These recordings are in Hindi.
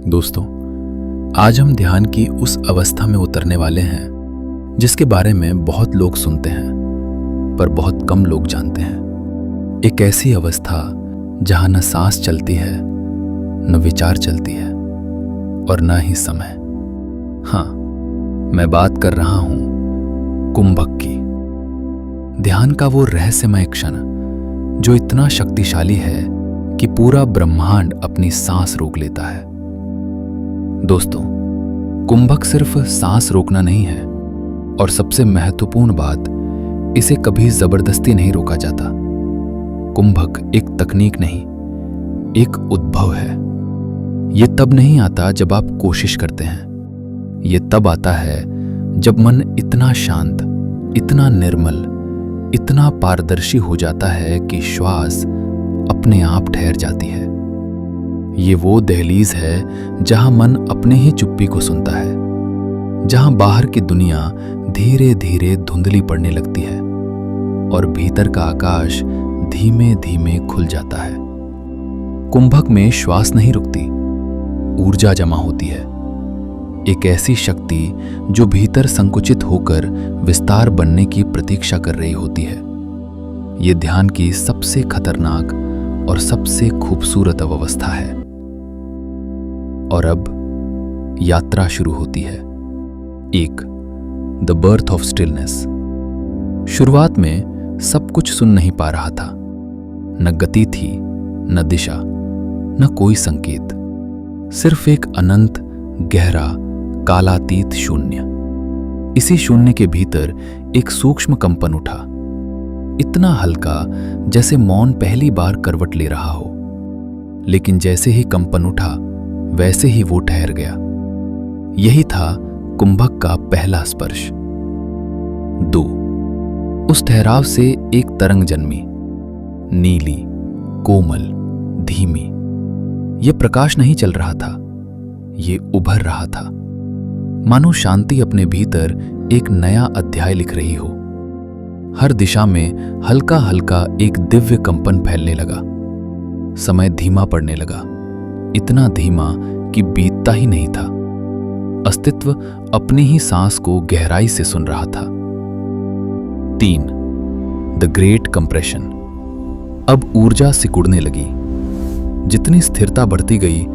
दोस्तों, आज हम ध्यान की उस अवस्था में उतरने वाले हैं जिसके बारे में बहुत लोग सुनते हैं पर बहुत कम लोग जानते हैं। एक ऐसी अवस्था जहां न सांस चलती है, न विचार चलती है और न ही समय। हाँ, मैं बात कर रहा हूं कुंभक की। ध्यान का वो रहस्यमय क्षण जो इतना शक्तिशाली है कि पूरा ब्रह्मांड अपनी सांस रोक लेता है। दोस्तों, कुंभक सिर्फ सांस रोकना नहीं है, और सबसे महत्वपूर्ण बात, इसे कभी जबरदस्ती नहीं रोका जाता। कुंभक एक तकनीक नहीं, एक उद्भव है। ये तब नहीं आता जब आप कोशिश करते हैं, ये तब आता है जब मन इतना शांत, इतना निर्मल, इतना पारदर्शी हो जाता है कि श्वास अपने आप ठहर जाती है। ये वो दहलीज है जहां मन अपने ही चुप्पी को सुनता है, जहां बाहर की दुनिया धीरे धीरे धुंधली पड़ने लगती है और भीतर का आकाश धीमे धीमे खुल जाता है। कुंभक में श्वास नहीं रुकती, ऊर्जा जमा होती है, एक ऐसी शक्ति जो भीतर संकुचित होकर विस्तार बनने की प्रतीक्षा कर रही होती है। ये ध्यान की सबसे खतरनाक और सबसे खूबसूरत अवस्था है। और अब यात्रा शुरू होती है। 1. The birth of stillness. शुरुआत में सब कुछ सुन नहीं पा रहा था। न गति थी, न दिशा, न कोई संकेत, सिर्फ एक अनंत, गहरा, कालातीत शून्य। इसी शून्य के भीतर एक सूक्ष्म कंपन उठा, इतना हल्का जैसे मौन पहली बार करवट ले रहा हो। लेकिन जैसे ही कंपन उठा, वैसे ही वो ठहर गया। यही था कुंभक का पहला स्पर्श। 2. उस ठहराव से एक तरंग जन्मी, नीली, कोमल, धीमी। ये प्रकाश नहीं चल रहा था, ये उभर रहा था, मानो शांति अपने भीतर एक नया अध्याय लिख रही हो। हर दिशा में हल्का हल्का एक दिव्य कंपन फैलने लगा। समय धीमा पड़ने लगा, इतना धीमा कि बीतता ही नहीं था। अस्तित्व अपनी ही सांस को गहराई से सुन रहा था। 3. The great compression. अब ऊर्जा सिकुड़ने लगी। जितनी स्थिरता बढ़ती गई,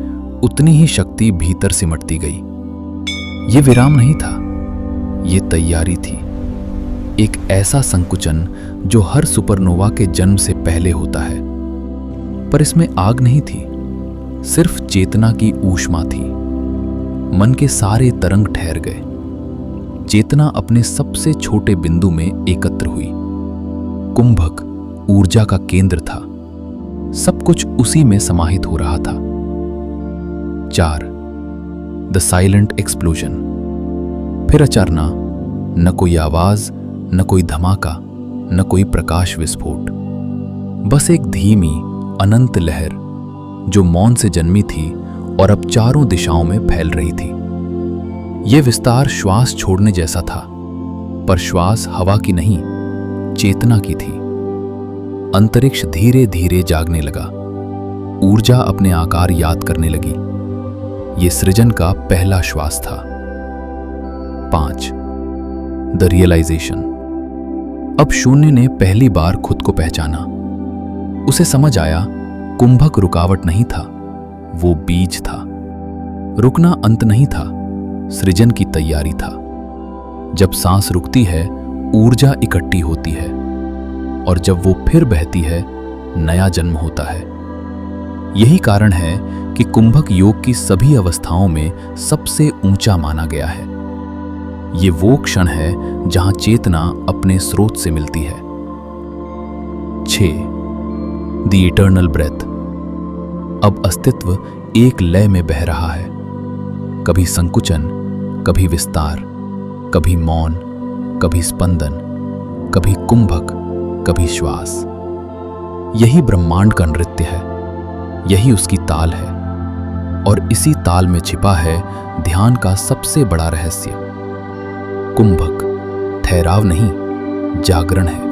उतनी ही शक्ति भीतर सिमटती गई। ये विराम नहीं था, ये तैयारी थी। एक ऐसा संकुचन जो हर सुपरनोवा के जन्म से पहले होता है। पर इसमें आग नहीं थी, सिर्फ चेतना की ऊष्मा थी। मन के सारे तरंग ठहर गए। चेतना अपने सबसे छोटे बिंदु में एकत्र हुई। कुंभक ऊर्जा का केंद्र था, सब कुछ उसी में समाहित हो रहा था। 4. The silent explosion. फिर अचानक, न कोई आवाज, न कोई धमाका, न कोई प्रकाश विस्फोट, बस एक धीमी अनंत लहर जो मौन से जन्मी थी और अब चारों दिशाओं में फैल रही थी। यह विस्तार श्वास छोड़ने जैसा था, पर श्वास हवा की नहीं, चेतना की थी। अंतरिक्ष धीरे धीरे जागने लगा, ऊर्जा अपने आकार याद करने लगी। यह सृजन का पहला श्वास था। 5. The realisation. अब शून्य ने पहली बार खुद को पहचाना। उसे समझ आया, कुंभक रुकावट नहीं था, वो बीज था। रुकना अंत नहीं था, सृजन की तैयारी था। जब सांस रुकती है, ऊर्जा इकट्ठी होती है, और जब वो फिर बहती है, नया जन्म होता है। यही कारण है कि कुंभक योग की सभी अवस्थाओं में सबसे ऊंचा माना गया है। ये वो क्षण है जहां चेतना अपने स्रोत से मिलती है। 6. The eternal breath. अब अस्तित्व एक लय में बह रहा है, कभी संकुचन, कभी विस्तार, कभी मौन, कभी स्पंदन, कभी कुंभक, कभी श्वास। यही ब्रह्मांड का नृत्य है, यही उसकी ताल है, और इसी ताल में छिपा है ध्यान का सबसे बड़ा रहस्य। कुंभक ठहराव नहीं, जागरण है।